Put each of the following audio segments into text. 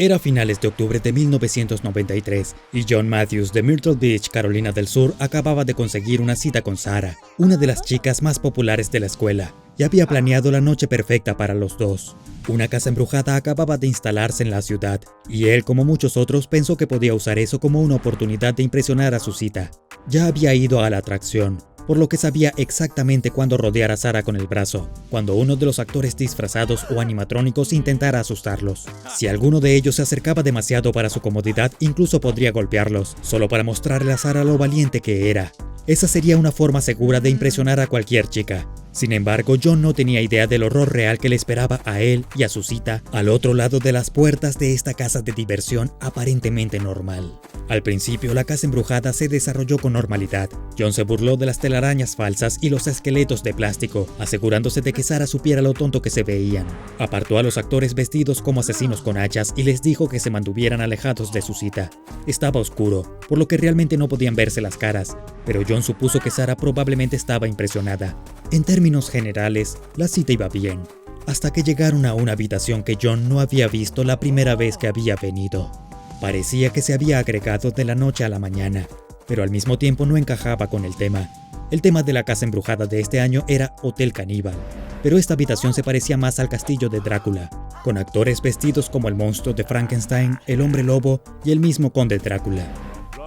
Era finales de octubre de 1993 y John Matthews de Myrtle Beach, Carolina del Sur, acababa de conseguir una cita con Sarah, una de las chicas más populares de la escuela, y había planeado la noche perfecta para los dos. Una casa embrujada acababa de instalarse en la ciudad, y él, como muchos otros, pensó que podía usar eso como una oportunidad de impresionar a su cita. Ya había ido a la atracción, por lo que sabía exactamente cuándo rodear a Sarah con el brazo, cuando uno de los actores disfrazados o animatrónicos intentara asustarlos. Si alguno de ellos se acercaba demasiado para su comodidad, incluso podría golpearlos, solo para mostrarle a Sarah lo valiente que era. Esa sería una forma segura de impresionar a cualquier chica. Sin embargo, John no tenía idea del horror real que le esperaba a él y a su cita al otro lado de las puertas de esta casa de diversión aparentemente normal. Al principio, la casa embrujada se desarrolló con normalidad. John se burló de las telarañas falsas y los esqueletos de plástico, asegurándose de que Sarah supiera lo tonto que se veían. Apartó a los actores vestidos como asesinos con hachas y les dijo que se mantuvieran alejados de su cita. Estaba oscuro, por lo que realmente no podían verse las caras, pero John supuso que Sarah probablemente estaba impresionada. En términos generales, la cita iba bien, hasta que llegaron a una habitación que John no había visto la primera vez que había venido. Parecía que se había agregado de la noche a la mañana, pero al mismo tiempo no encajaba con el tema. El tema de la casa embrujada de este año era Hotel Caníbal, pero esta habitación se parecía más al castillo de Drácula, con actores vestidos como el monstruo de Frankenstein, el hombre lobo y el mismo conde Drácula.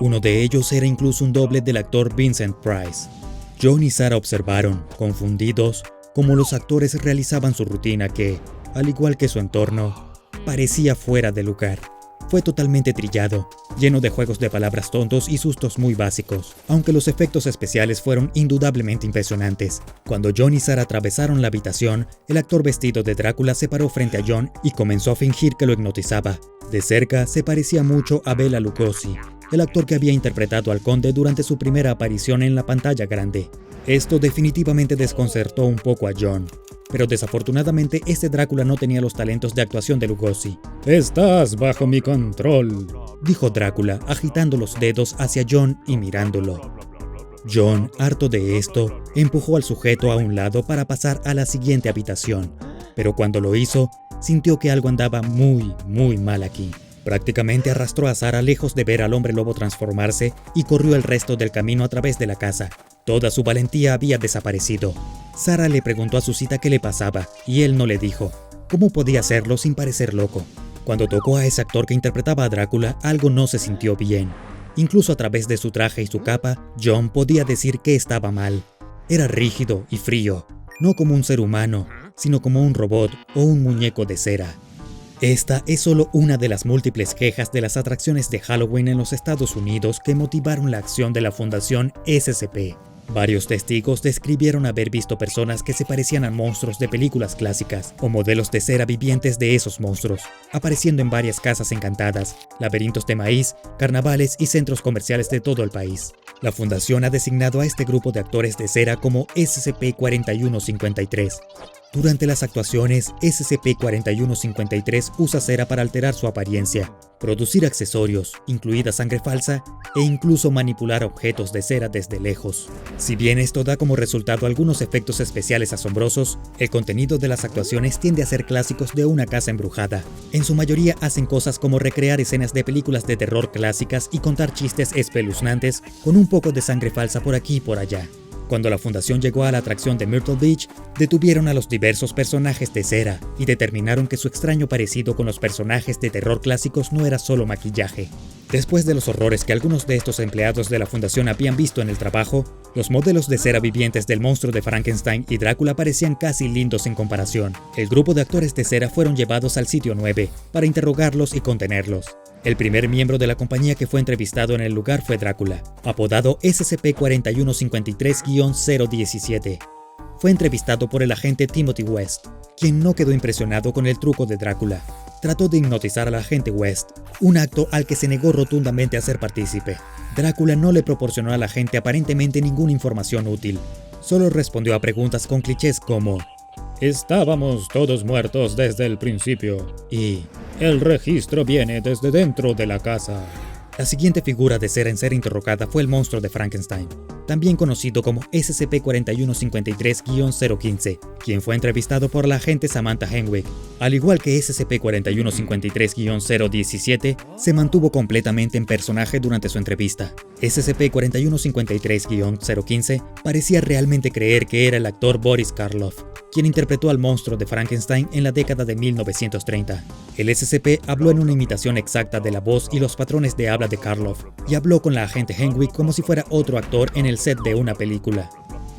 Uno de ellos era incluso un doble del actor Vincent Price. John y Sarah observaron, confundidos, cómo los actores realizaban su rutina que, al igual que su entorno, parecía fuera de lugar. Fue totalmente trillado, lleno de juegos de palabras tontos y sustos muy básicos, aunque los efectos especiales fueron indudablemente impresionantes. Cuando John y Sarah atravesaron la habitación, el actor vestido de Drácula se paró frente a John y comenzó a fingir que lo hipnotizaba. De cerca se parecía mucho a Bela Lugosi, el actor que había interpretado al conde durante su primera aparición en la pantalla grande. Esto definitivamente desconcertó un poco a John, pero desafortunadamente este Drácula no tenía los talentos de actuación de Lugosi. «Estás bajo mi control», dijo Drácula, agitando los dedos hacia John y mirándolo. John, harto de esto, empujó al sujeto a un lado para pasar a la siguiente habitación, pero cuando lo hizo, sintió que algo andaba muy mal aquí. Prácticamente arrastró a Sarah lejos de ver al hombre lobo transformarse y corrió el resto del camino a través de la casa. Toda su valentía había desaparecido. Sarah le preguntó a su cita qué le pasaba y él no le dijo. ¿Cómo podía hacerlo sin parecer loco? Cuando tocó a ese actor que interpretaba a Drácula, algo no se sintió bien. Incluso a través de su traje y su capa, John podía decir que estaba mal. Era rígido y frío, no como un ser humano, sino como un robot o un muñeco de cera. Esta es solo una de las múltiples quejas de las atracciones de Halloween en los Estados Unidos que motivaron la acción de la Fundación SCP. Varios testigos describieron haber visto personas que se parecían a monstruos de películas clásicas o modelos de cera vivientes de esos monstruos, apareciendo en varias casas encantadas, laberintos de maíz, carnavales y centros comerciales de todo el país. La fundación ha designado a este grupo de actores de cera como SCP-4153. Durante las actuaciones, SCP-4153 usa cera para alterar su apariencia, producir accesorios, incluida sangre falsa, e incluso manipular objetos de cera desde lejos. Si bien esto da como resultado algunos efectos especiales asombrosos, el contenido de las actuaciones tiende a ser clásicos de una casa embrujada. En su mayoría hacen cosas como recrear escenas de películas de terror clásicas y contar chistes espeluznantes con un poco de sangre falsa por aquí y por allá. Cuando la fundación llegó a la atracción de Myrtle Beach, detuvieron a los diversos personajes de cera y determinaron que su extraño parecido con los personajes de terror clásicos no era solo maquillaje. Después de los horrores que algunos de estos empleados de la fundación habían visto en el trabajo, los modelos de cera vivientes del monstruo de Frankenstein y Drácula parecían casi lindos en comparación. El grupo de actores de cera fueron llevados al sitio 9 para interrogarlos y contenerlos. El primer miembro de la compañía que fue entrevistado en el lugar fue Drácula, apodado SCP-4153-017. Fue entrevistado por el agente Timothy West, quien no quedó impresionado con el truco de Drácula. Trató de hipnotizar al agente West, un acto al que se negó rotundamente a ser partícipe. Drácula no le proporcionó al agente aparentemente ninguna información útil. Solo respondió a preguntas con clichés como «Estábamos todos muertos desde el principio» y «El registro viene desde dentro de la casa». La siguiente figura de cera en ser interrogada fue el monstruo de Frankenstein, también conocido como SCP-4153-015, quien fue entrevistado por la agente Samantha Henwick. Al igual que SCP-4153-017, se mantuvo completamente en personaje durante su entrevista. SCP-4153-015 parecía realmente creer que era el actor Boris Karloff, quien interpretó al monstruo de Frankenstein en la década de 1930. El SCP habló en una imitación exacta de la voz y los patrones de habla de Karloff, y habló con la agente Henwick como si fuera otro actor en el set de una película.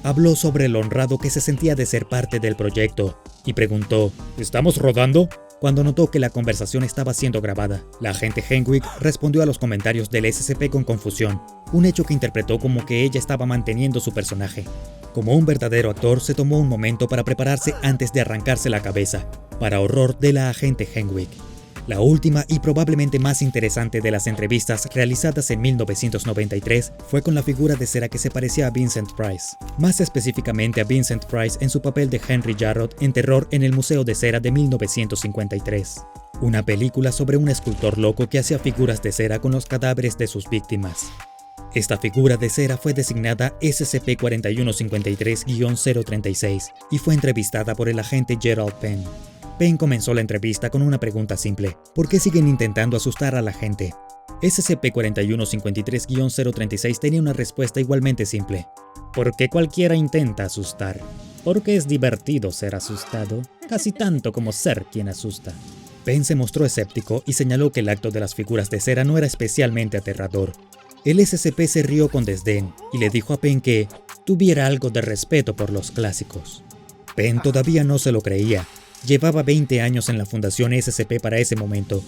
Habló sobre lo honrado que se sentía de ser parte del proyecto, y preguntó, ¿estamos rodando?, cuando notó que la conversación estaba siendo grabada. La agente Henwick respondió a los comentarios del SCP con confusión, un hecho que interpretó como que ella estaba manteniendo su personaje. Como un verdadero actor, se tomó un momento para prepararse antes de arrancarse la cabeza, para horror de la agente Henwick. La última y probablemente más interesante de las entrevistas realizadas en 1993 fue con la figura de cera que se parecía a Vincent Price, más específicamente a Vincent Price en su papel de Henry Jarrod en Terror en el Museo de Cera de 1953, una película sobre un escultor loco que hacía figuras de cera con los cadáveres de sus víctimas. Esta figura de cera fue designada SCP-4153-036 y fue entrevistada por el agente Gerald Penn. Penn comenzó la entrevista con una pregunta simple: ¿por qué siguen intentando asustar a la gente? SCP-4153-036 tenía una respuesta igualmente simple: porque cualquiera intenta asustar. Porque es divertido ser asustado, casi tanto como ser quien asusta. Penn se mostró escéptico y señaló que el acto de las figuras de cera no era especialmente aterrador. El SCP se rió con desdén y le dijo a Penn que tuviera algo de respeto por los clásicos. Penn todavía no se lo creía. Llevaba 20 años en la Fundación SCP para ese momento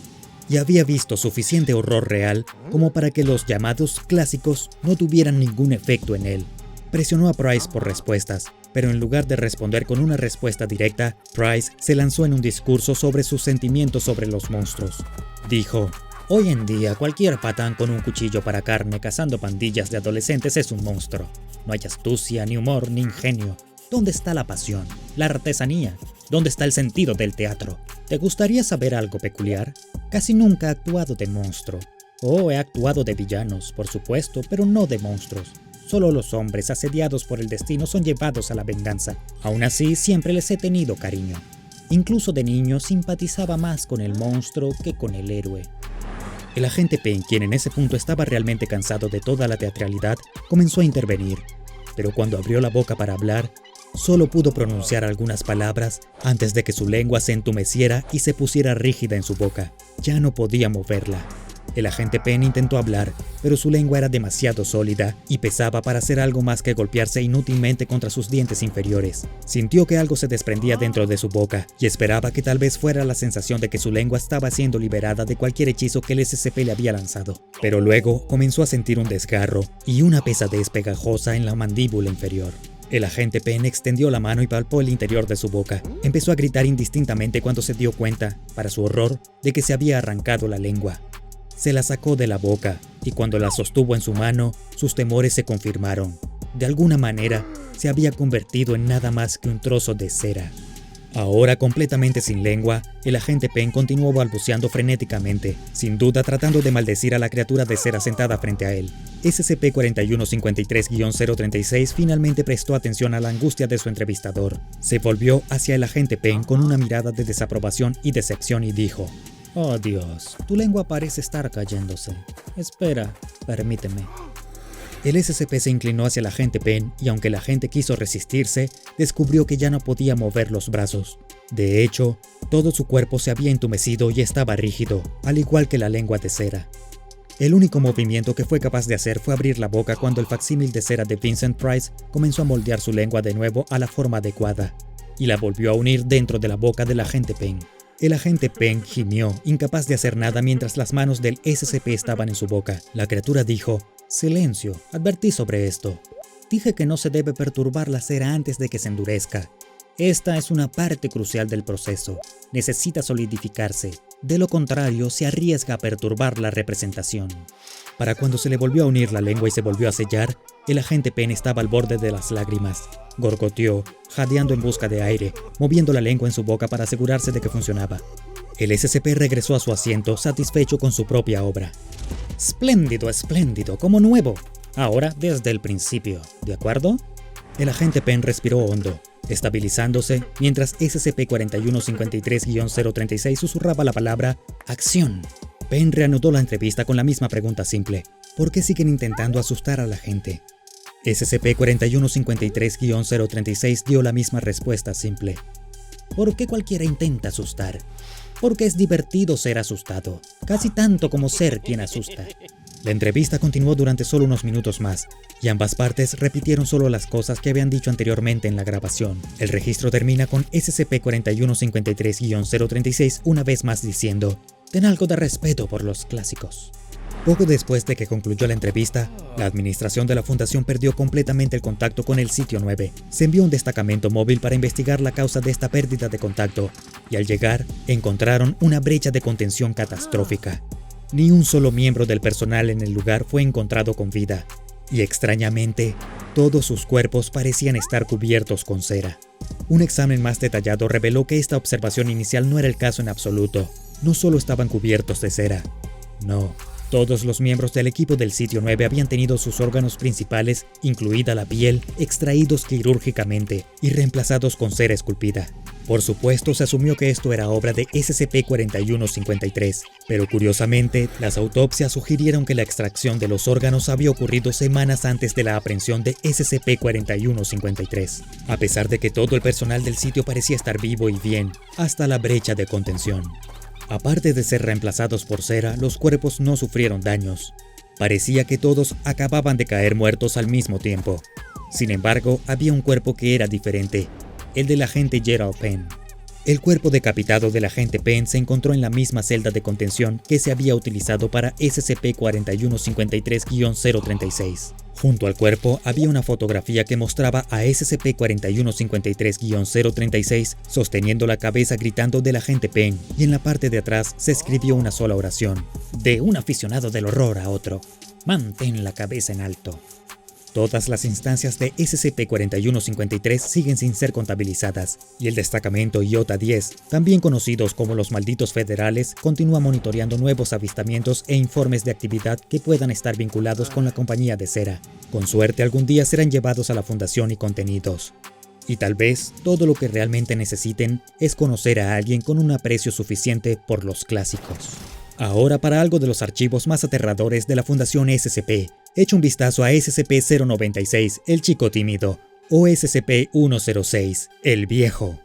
y había visto suficiente horror real como para que los llamados clásicos no tuvieran ningún efecto en él. Presionó a Price por respuestas, pero en lugar de responder con una respuesta directa, Price se lanzó en un discurso sobre sus sentimientos sobre los monstruos. Dijo: hoy en día cualquier patán con un cuchillo para carne cazando pandillas de adolescentes es un monstruo. No hay astucia, ni humor, ni ingenio. ¿Dónde está la pasión? ¿La artesanía? ¿Dónde está el sentido del teatro? ¿Te gustaría saber algo peculiar? Casi nunca he actuado de monstruo. He actuado de villanos, por supuesto, pero no de monstruos. Solo los hombres asediados por el destino son llevados a la venganza. Aún así, siempre les he tenido cariño. Incluso de niño simpatizaba más con el monstruo que con el héroe. El agente Penn, quien en ese punto estaba realmente cansado de toda la teatralidad, comenzó a intervenir. Pero cuando abrió la boca para hablar, solo pudo pronunciar algunas palabras antes de que su lengua se entumeciera y se pusiera rígida en su boca. Ya no podía moverla. El agente Penn intentó hablar, pero su lengua era demasiado sólida y pesaba para hacer algo más que golpearse inútilmente contra sus dientes inferiores. Sintió que algo se desprendía dentro de su boca y esperaba que tal vez fuera la sensación de que su lengua estaba siendo liberada de cualquier hechizo que el SCP le había lanzado. Pero luego comenzó a sentir un desgarro y una pesadez pegajosa en la mandíbula inferior. El agente Penn extendió la mano y palpó el interior de su boca. Empezó a gritar indistintamente cuando se dio cuenta, para su horror, de que se había arrancado la lengua. Se la sacó de la boca, y cuando la sostuvo en su mano, sus temores se confirmaron. De alguna manera, se había convertido en nada más que un trozo de cera. Ahora completamente sin lengua, el agente Penn continuó balbuceando frenéticamente, sin duda tratando de maldecir a la criatura de cera sentada frente a él. SCP-4153-036 finalmente prestó atención a la angustia de su entrevistador. Se volvió hacia el agente Penn con una mirada de desaprobación y decepción y dijo: «Oh Dios, tu lengua parece estar cayéndose. Espera, permíteme». El SCP se inclinó hacia el agente Penn y aunque el agente quiso resistirse, descubrió que ya no podía mover los brazos. De hecho, todo su cuerpo se había entumecido y estaba rígido, al igual que la lengua de cera. El único movimiento que fue capaz de hacer fue abrir la boca cuando el facsímil de cera de Vincent Price comenzó a moldear su lengua de nuevo a la forma adecuada, y la volvió a unir dentro de la boca del agente Penn. El agente Penn gimió, incapaz de hacer nada mientras las manos del SCP estaban en su boca. La criatura dijo: «Silencio, advertí sobre esto. Dije que no se debe perturbar la cera antes de que se endurezca. Esta es una parte crucial del proceso. Necesita solidificarse. De lo contrario, se arriesga a perturbar la representación». Para cuando se le volvió a unir la lengua y se volvió a sellar, el agente Penn estaba al borde de las lágrimas. Gorgoteó, jadeando en busca de aire, moviendo la lengua en su boca para asegurarse de que funcionaba. El SCP regresó a su asiento, satisfecho con su propia obra. Espléndido, espléndido, como nuevo. Ahora desde el principio, ¿de acuerdo? El agente Penn respiró hondo, estabilizándose mientras SCP-4153-036 susurraba la palabra acción. Penn reanudó la entrevista con la misma pregunta simple: ¿por qué siguen intentando asustar a la gente? SCP-4153-036 dio la misma respuesta simple: ¿por qué cualquiera intenta asustar? Porque es divertido ser asustado, casi tanto como ser quien asusta. La entrevista continuó durante solo unos minutos más, y ambas partes repitieron solo las cosas que habían dicho anteriormente en la grabación. El registro termina con SCP-4153-036 una vez más diciendo: ten algo de respeto por los clásicos. Poco después de que concluyó la entrevista, la administración de la fundación perdió completamente el contacto con el sitio 9. Se envió un destacamento móvil para investigar la causa de esta pérdida de contacto, y al llegar, encontraron una brecha de contención catastrófica. Ni un solo miembro del personal en el lugar fue encontrado con vida, y extrañamente, todos sus cuerpos parecían estar cubiertos con cera. Un examen más detallado reveló que esta observación inicial no era el caso en absoluto. No solo estaban cubiertos de cera, no. Todos los miembros del equipo del sitio 9 habían tenido sus órganos principales, incluida la piel, extraídos quirúrgicamente y reemplazados con cera esculpida. Por supuesto, se asumió que esto era obra de SCP-4153, pero curiosamente, las autopsias sugirieron que la extracción de los órganos había ocurrido semanas antes de la aprehensión de SCP-4153, a pesar de que todo el personal del sitio parecía estar vivo y bien, hasta la brecha de contención. Aparte de ser reemplazados por cera, los cuerpos no sufrieron daños. Parecía que todos acababan de caer muertos al mismo tiempo. Sin embargo, había un cuerpo que era diferente, el del agente Gerald Penn. El cuerpo decapitado del agente Penn se encontró en la misma celda de contención que se había utilizado para SCP-4153-036. Junto al cuerpo había una fotografía que mostraba a SCP-4153-036 sosteniendo la cabeza gritando del agente Penn, y en la parte de atrás se escribió una sola oración: de un aficionado del horror a otro, mantén la cabeza en alto. Todas las instancias de SCP-4153 siguen sin ser contabilizadas, y el destacamento IOTA-10, también conocidos como los malditos federales, continúa monitoreando nuevos avistamientos e informes de actividad que puedan estar vinculados con la compañía de cera. Con suerte algún día serán llevados a la fundación y contenidos. Y tal vez todo lo que realmente necesiten es conocer a alguien con un aprecio suficiente por los clásicos. Ahora para algo de los archivos más aterradores de la Fundación SCP. Echa un vistazo a SCP-096, el chico tímido, o SCP-106, el viejo.